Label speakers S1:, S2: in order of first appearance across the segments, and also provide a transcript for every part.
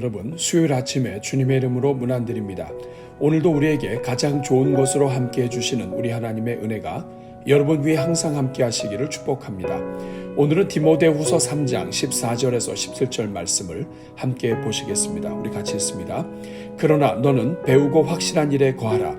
S1: 여러분, 수요일 아침에 주님의 이름으로 문안드립니다. 오늘도 우리에게 가장 좋은 것으로 함께해 주시는 우리 하나님의 은혜가 여러분 위에 항상 함께 하시기를 축복합니다. 오늘은 디모데후서 3장 14절에서 17절 말씀을 함께 보시겠습니다. 우리 같이 읽습니다. 그러나 너는 배우고 확실한 일에 거하라.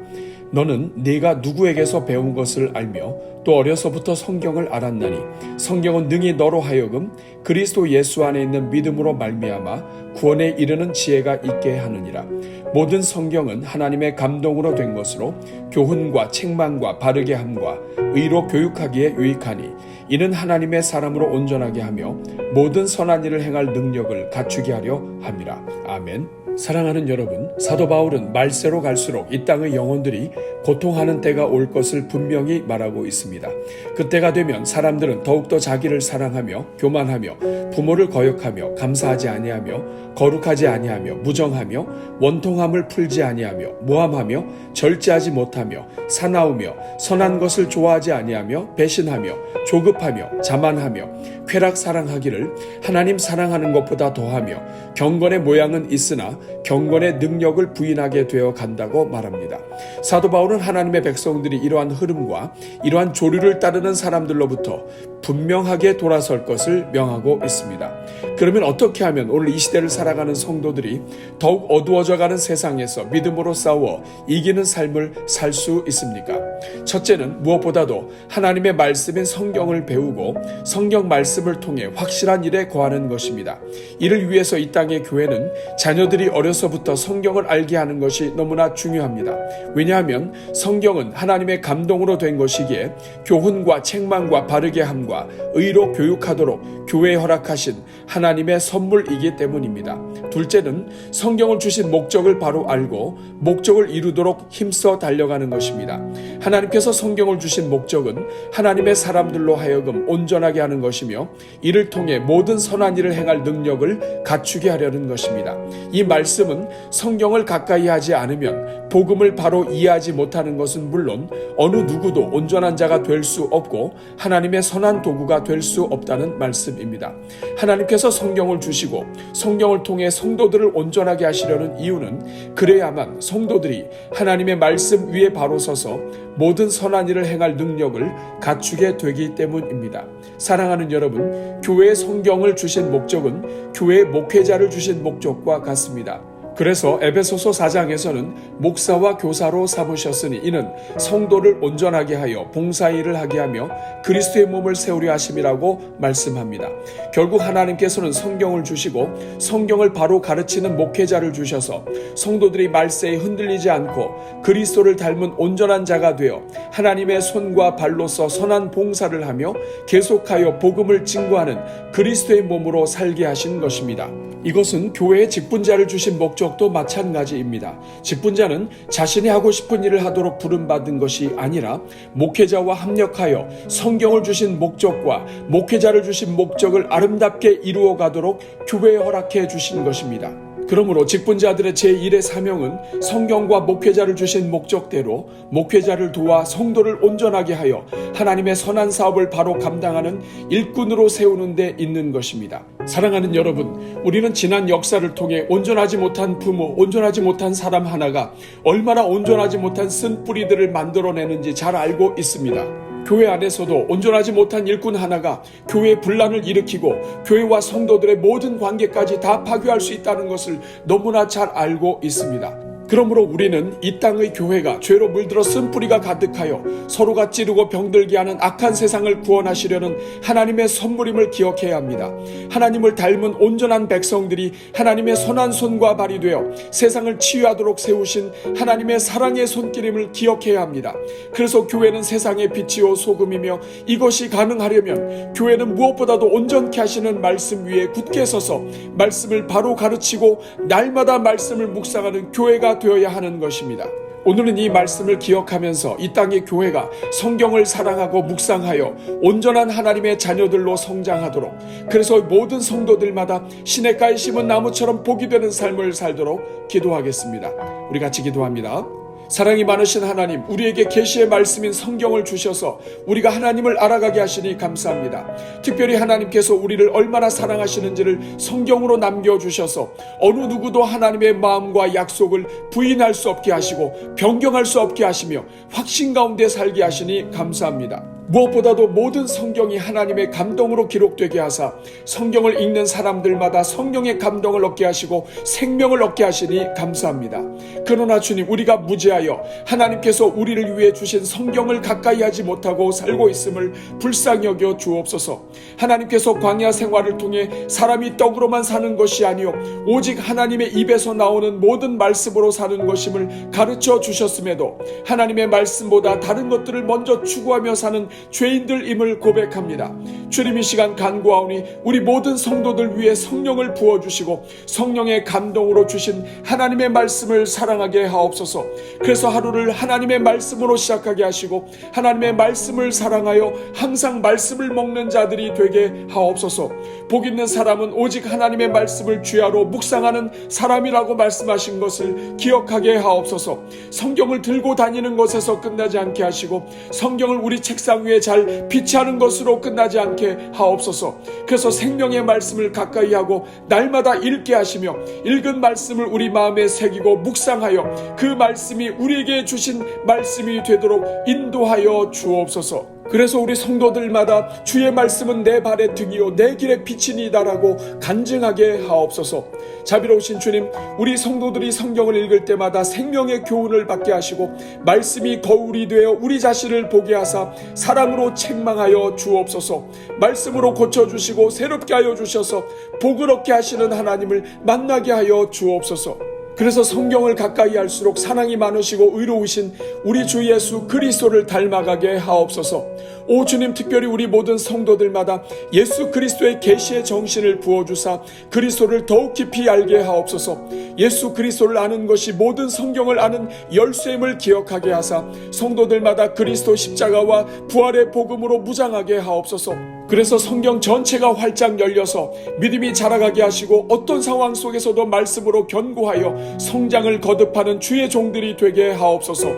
S1: 너는 네가 누구에게서 배운 것을 알며 또 어려서부터 성경을 알았나니 성경은 능히 너로 하여금 그리스도 예수 안에 있는 믿음으로 말미암아 구원에 이르는 지혜가 있게 하느니라. 모든 성경은 하나님의 감동으로 된 것으로 교훈과 책망과 바르게 함과 의로 교육하기에 유익하니 이는 하나님의 사람으로 온전하게 하며 모든 선한 일을 행할 능력을 갖추게 하려 함이라. 아멘. 사랑하는 여러분, 사도 바울은 말세로 갈수록 이 땅의 영혼들이 고통하는 때가 올 것을 분명히 말하고 있습니다. 그때가 되면 사람들은 더욱더 자기를 사랑하며 교만하며 부모를 거역하며 감사하지 아니하며 거룩하지 아니하며 무정하며 원통함을 풀지 아니하며 모함하며 절제하지 못하며 사나우며 선한 것을 좋아하지 아니하며 배신하며 조급하며 자만하며 쾌락 사랑하기를 하나님 사랑하는 것보다 더하며 경건의 모양은 있으나 경건의 능력을 부인하게 되어 간다고 말합니다. 사도 바울은 하나님의 백성들이 이러한 흐름과 이러한 조류를 따르는 사람들로부터 분명하게 돌아설 것을 명하고 있습니다. 그러면 어떻게 하면 오늘 이 시대를 살아가는 성도들이 더욱 어두워져가는 세상에서 믿음으로 싸워 이기는 삶을 살 수 있습니까? 첫째는 무엇보다도 하나님의 말씀인 성경을 배우고 성경 말씀을 통해 확실한 일에 거하는 것입니다. 이를 위해서 이 땅의 교회는 자녀들이 어려서부터 성경을 알게 하는 것이 너무나 중요합니다. 왜냐하면 성경은 하나님의 감동으로 된 것이기에 교훈과 책망과 바르게 함과 의로 교육하도록 교회에 허락하신 하나님의 선물이기 때문입니다. 둘째는 성경을 주신 목적을 바로 알고 목적을 이루도록 힘써 달려가는 것입니다. 하나님께서 성경을 주신 목적은 하나님의 사람들로 하여금 온전하게 하는 것이며 이를 통해 모든 선한 일을 행할 능력을 갖추게 하려는 것입니다. 이 말씀은 성경을 가까이 하지 않으면 복음을 바로 이해하지 못하는 것은 물론 어느 누구도 온전한 자가 될 수 없고 하나님의 선한 도구가 될 수 없다는 말씀입니다. 하나님께서 성경을 주시고 성경을 통해 성도들을 온전하게 하시려는 이유는 그래야만 성도들이 하나님의 말씀 위에 바로 서서 모든 선한 일을 행할 능력을 갖추게 되기 때문입니다. 사랑하는 여러분, 교회에 성경을 주신 목적은 교회의 목회자를 주신 목적과 같습니다. 그래서 에베소서 4장에서는 목사와 교사로 삼으셨으니 이는 성도를 온전하게 하여 봉사일을 하게 하며 그리스도의 몸을 세우려 하심이라고 말씀합니다. 결국 하나님께서는 성경을 주시고 성경을 바로 가르치는 목회자를 주셔서 성도들이 말세에 흔들리지 않고 그리스도를 닮은 온전한 자가 되어 하나님의 손과 발로서 선한 봉사를 하며 계속하여 복음을 증거하는 그리스도의 몸으로 살게 하신 것입니다. 이것은 교회의 직분자를 주신 목적도 마찬가지입니다. 직분자는 자신이 하고 싶은 일을 하도록 부름받은 것이 아니라 목회자와 합력하여 성경을 주신 목적과 목회자를 주신 목적을 아름답게 이루어 가도록 교회에 허락해 주신 것입니다. 그러므로 직분자들의 제1의 사명은 성경과 목회자를 주신 목적대로 목회자를 도와 성도를 온전하게 하여 하나님의 선한 사업을 바로 감당하는 일꾼으로 세우는 데 있는 것입니다. 사랑하는 여러분, 우리는 지난 역사를 통해 온전하지 못한 부모, 온전하지 못한 사람 하나가 얼마나 온전하지 못한 쓴뿌리들을 만들어내는지 잘 알고 있습니다. 교회 안에서도 온전하지 못한 일꾼 하나가 교회의 분란을 일으키고 교회와 성도들의 모든 관계까지 다 파괴할 수 있다는 것을 너무나 잘 알고 있습니다. 그러므로 우리는 이 땅의 교회가 죄로 물들어 쓴뿌리가 가득하여 서로가 찌르고 병들게 하는 악한 세상을 구원하시려는 하나님의 선물임을 기억해야 합니다. 하나님을 닮은 온전한 백성들이 하나님의 선한 손과 발이 되어 세상을 치유하도록 세우신 하나님의 사랑의 손길임을 기억해야 합니다. 그래서 교회는 세상의 빛이요 소금이며 이것이 가능하려면 교회는 무엇보다도 온전케 하시는 말씀 위에 굳게 서서 말씀을 바로 가르치고 날마다 말씀을 묵상하는 교회가 되어야 하는 것입니다. 오늘은 이 말씀을 기억하면서 이 땅의 교회가 성경을 사랑하고 묵상하여 온전한 하나님의 자녀들로 성장하도록, 그래서 모든 성도들마다 시냇가에 심은 나무처럼 복이 되는 삶을 살도록 기도하겠습니다. 우리 같이 기도합니다. 사랑이 많으신 하나님, 우리에게 계시의 말씀인 성경을 주셔서 우리가 하나님을 알아가게 하시니 감사합니다. 특별히 하나님께서 우리를 얼마나 사랑하시는지를 성경으로 남겨주셔서 어느 누구도 하나님의 마음과 약속을 부인할 수 없게 하시고 변경할 수 없게 하시며 확신 가운데 살게 하시니 감사합니다. 무엇보다도 모든 성경이 하나님의 감동으로 기록되게 하사 성경을 읽는 사람들마다 성령의 감동을 얻게 하시고 생명을 얻게 하시니 감사합니다. 그러나 주님, 우리가 무지하여 하나님께서 우리를 위해 주신 성경을 가까이 하지 못하고 살고 있음을 불쌍히 여겨 주옵소서. 하나님께서 광야 생활을 통해 사람이 떡으로만 사는 것이 아니요 오직 하나님의 입에서 나오는 모든 말씀으로 사는 것임을 가르쳐 주셨음에도 하나님의 말씀보다 다른 것들을 먼저 추구하며 사는 죄인들임을 고백합니다. 주님, 이 시간 간구하오니 우리 모든 성도들 위해 성령을 부어주시고 성령의 감동으로 주신 하나님의 말씀을 사랑하게 하옵소서. 그래서 하루를 하나님의 말씀으로 시작하게 하시고 하나님의 말씀을 사랑하여 항상 말씀을 먹는 자들이 되게 하옵소서. 복 있는 사람은 오직 하나님의 말씀을 주야로 묵상하는 사람이라고 말씀하신 것을 기억하게 하옵소서. 성경을 들고 다니는 것에서 끝나지 않게 하시고 성경을 우리 책상 위에 잘 비치하는 것으로 끝나지 않게 하옵소서. 그래서 생명의 말씀을 가까이 하고 날마다 읽게 하시며 읽은 말씀을 우리 마음에 새기고 묵상하여 그 말씀이 우리에게 주신 말씀이 되도록 인도하여 주옵소서. 그래서 우리 성도들마다 주의 말씀은 내 발의 등이요 내 길의 빛이니다라고 간증하게 하옵소서. 자비로우신 주님, 우리 성도들이 성경을 읽을 때마다 생명의 교훈을 받게 하시고 말씀이 거울이 되어 우리 자신을 보게 하사 사랑으로 책망하여 주옵소서. 말씀으로 고쳐주시고 새롭게 하여 주셔서 복을 얻게 하시는 하나님을 만나게 하여 주옵소서. 그래서 성경을 가까이 할수록 사랑이 많으시고 의로우신 우리 주 예수 그리스도를 닮아가게 하옵소서. 오 주님, 특별히 우리 모든 성도들마다 예수 그리스도의 계시의 정신을 부어주사 그리스도를 더욱 깊이 알게 하옵소서. 예수 그리스도를 아는 것이 모든 성경을 아는 열쇠임을 기억하게 하사 성도들마다 그리스도 십자가와 부활의 복음으로 무장하게 하옵소서. 그래서 성경 전체가 활짝 열려서 믿음이 자라가게 하시고 어떤 상황 속에서도 말씀으로 견고하여 성장을 거듭하는 주의 종들이 되게 하옵소서.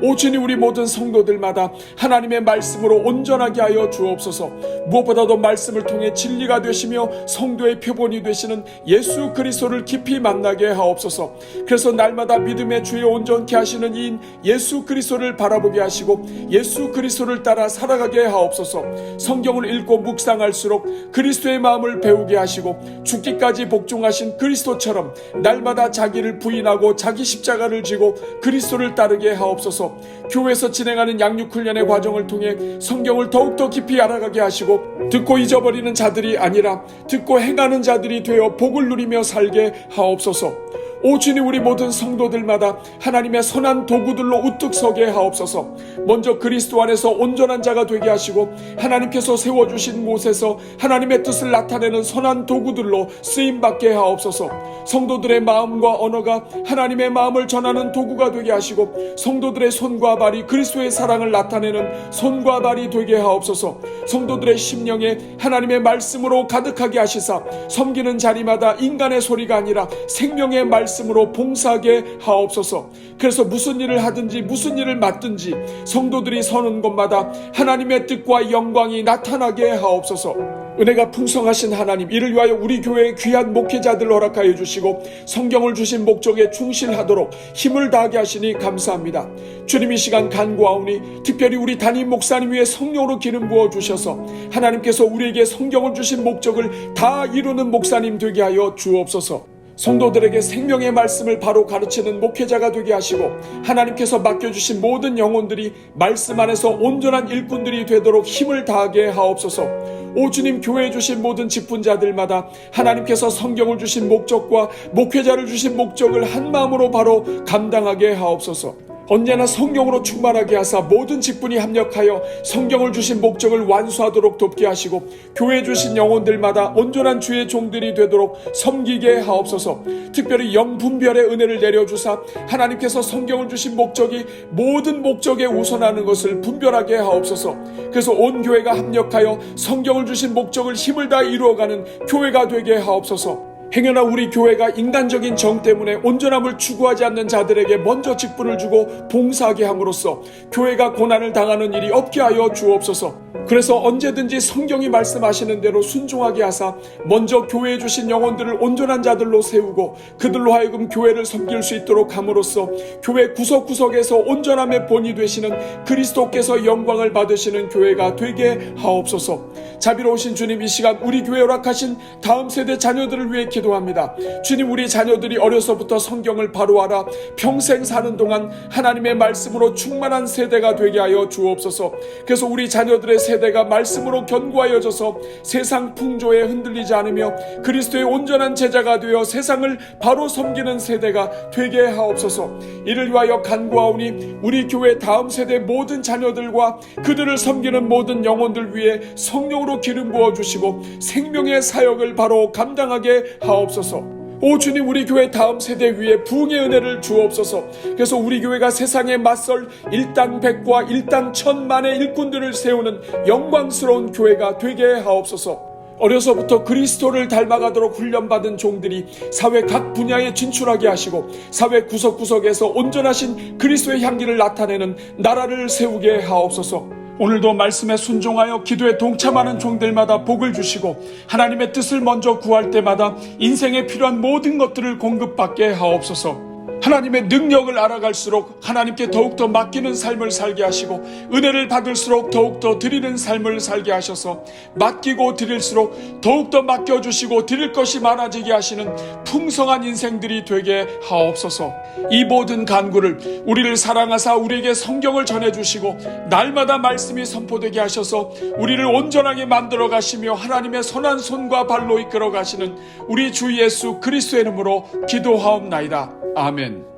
S1: 오 주님, 우리 모든 성도들마다 하나님의 말씀으로 온전하게 하여 주옵소서. 무엇보다도 말씀을 통해 진리가 되시며 성도의 표본이 되시는 예수 그리스도를 깊이 만나게 하옵소서. 그래서 날마다 믿음의 주에 온전케 하시는 이인 예수 그리스도를 바라보게 하시고 예수 그리스도를 따라 살아가게 하옵소서. 성경을 읽고 묵상할수록 그리스도의 마음을 배우게 하시고 죽기까지 복종하신 그리스도처럼 날마다 자기를 부인하고 자기 십자가를 지고 그리스도를 따르게 하옵소서. 교회에서 진행하는 양육훈련의 과정을 통해 성경을 더욱더 깊이 알아가게 하시고 듣고 잊어버리는 자들이 아니라 듣고 행하는 자들이 되어 복을 누리며 살게 하옵소서. 오 주님, 우리 모든 성도들마다 하나님의 선한 도구들로 우뚝 서게 하옵소서. 먼저 그리스도 안에서 온전한 자가 되게 하시고 하나님께서 세워주신 곳에서 하나님의 뜻을 나타내는 선한 도구들로 쓰임받게 하옵소서. 성도들의 마음과 언어가 하나님의 마음을 전하는 도구가 되게 하시고 성도들의 손과 발이 그리스도의 사랑을 나타내는 손과 발이 되게 하옵소서. 성도들의 심령에 하나님의 말씀으로 가득하게 하시사 섬기는 자리마다 인간의 소리가 아니라 생명의 말씀으로 봉사하게 하옵소서. 그래서 무슨 일을 하든지 무슨 일을 맡든지 성도들이 서는 곳마다 하나님의 뜻과 영광이 나타나게 하옵소서. 은혜가 풍성하신 하나님, 이를 위하여 우리 교회의 귀한 목회자들 허락하여 주시고 성경을 주신 목적에 충실하도록 힘을 다하게 하시니 감사합니다. 주님, 이 시간 간구하오니 특별히 우리 담임 목사님 위에 성령으로 기름 부어 주셔서 하나님께서 우리에게 성경을 주신 목적을 다 이루는 목사님 되게 하여 주옵소서. 성도들에게 생명의 말씀을 바로 가르치는 목회자가 되게 하시고 하나님께서 맡겨주신 모든 영혼들이 말씀 안에서 온전한 일꾼들이 되도록 힘을 다하게 하옵소서. 오 주님, 교회에 주신 모든 직분자들마다 하나님께서 성경을 주신 목적과 목회자를 주신 목적을 한 마음으로 바로 감당하게 하옵소서. 언제나 성경으로 충만하게 하사 모든 직분이 합력하여 성경을 주신 목적을 완수하도록 돕게 하시고 교회에 주신 영혼들마다 온전한 주의 종들이 되도록 섬기게 하옵소서. 특별히 영분별의 은혜를 내려주사 하나님께서 성경을 주신 목적이 모든 목적에 우선하는 것을 분별하게 하옵소서. 그래서 온 교회가 합력하여 성경을 주신 목적을 힘을 다해 이루어가는 교회가 되게 하옵소서. 행여나 우리 교회가 인간적인 정 때문에 온전함을 추구하지 않는 자들에게 먼저 직분을 주고 봉사하게 함으로써 교회가 고난을 당하는 일이 없게 하여 주옵소서. 그래서 언제든지 성경이 말씀하시는 대로 순종하게 하사 먼저 교회에 주신 영혼들을 온전한 자들로 세우고 그들로 하여금 교회를 섬길 수 있도록 함으로써 교회 구석구석에서 온전함의 본이 되시는 그리스도께서 영광을 받으시는 교회가 되게 하옵소서. 자비로우신 주님, 이 시간 우리 교회 허락하신 다음 세대 자녀들을 위해 기도합니다. 주님, 우리 자녀들이 어려서부터 성경을 바로 알아 평생 사는 동안 하나님의 말씀으로 충만한 세대가 되게 하여 주옵소서. 그래서 우리 자녀들의 세대가 말씀으로 견고하여져서 세상 풍조에 흔들리지 않으며 그리스도의 온전한 제자가 되어 세상을 바로 섬기는 세대가 되게 하옵소서. 이를 위하여 간구하오니 우리 교회 다음 세대 모든 자녀들과 그들을 섬기는 모든 영혼들 위해 성령으로 기름 부어주시고 생명의 사역을 바로 감당하게 하옵소서. 오 주님, 우리 교회 다음 세대 위에 부흥의 은혜를 주옵소서. 그래서 우리 교회가 세상에 맞설 일당 백과 일당 천만의 일꾼들을 세우는 영광스러운 교회가 되게 하옵소서. 어려서부터 그리스도를 닮아가도록 훈련받은 종들이 사회 각 분야에 진출하게 하시고 사회 구석구석에서 온전하신 그리스도의 향기를 나타내는 나라를 세우게 하옵소서. 오늘도 말씀에 순종하여 기도에 동참하는 종들마다 복을 주시고 하나님의 뜻을 먼저 구할 때마다 인생에 필요한 모든 것들을 공급받게 하옵소서. 하나님의 능력을 알아갈수록 하나님께 더욱더 맡기는 삶을 살게 하시고 은혜를 받을수록 더욱더 드리는 삶을 살게 하셔서 맡기고 드릴수록 더욱더 맡겨주시고 드릴 것이 많아지게 하시는 풍성한 인생들이 되게 하옵소서. 이 모든 간구를 우리를 사랑하사 우리에게 성경을 전해주시고 날마다 말씀이 선포되게 하셔서 우리를 온전하게 만들어 가시며 하나님의 선한 손과 발로 이끌어 가시는 우리 주 예수 그리스도의 이름으로 기도하옵나이다. 아멘.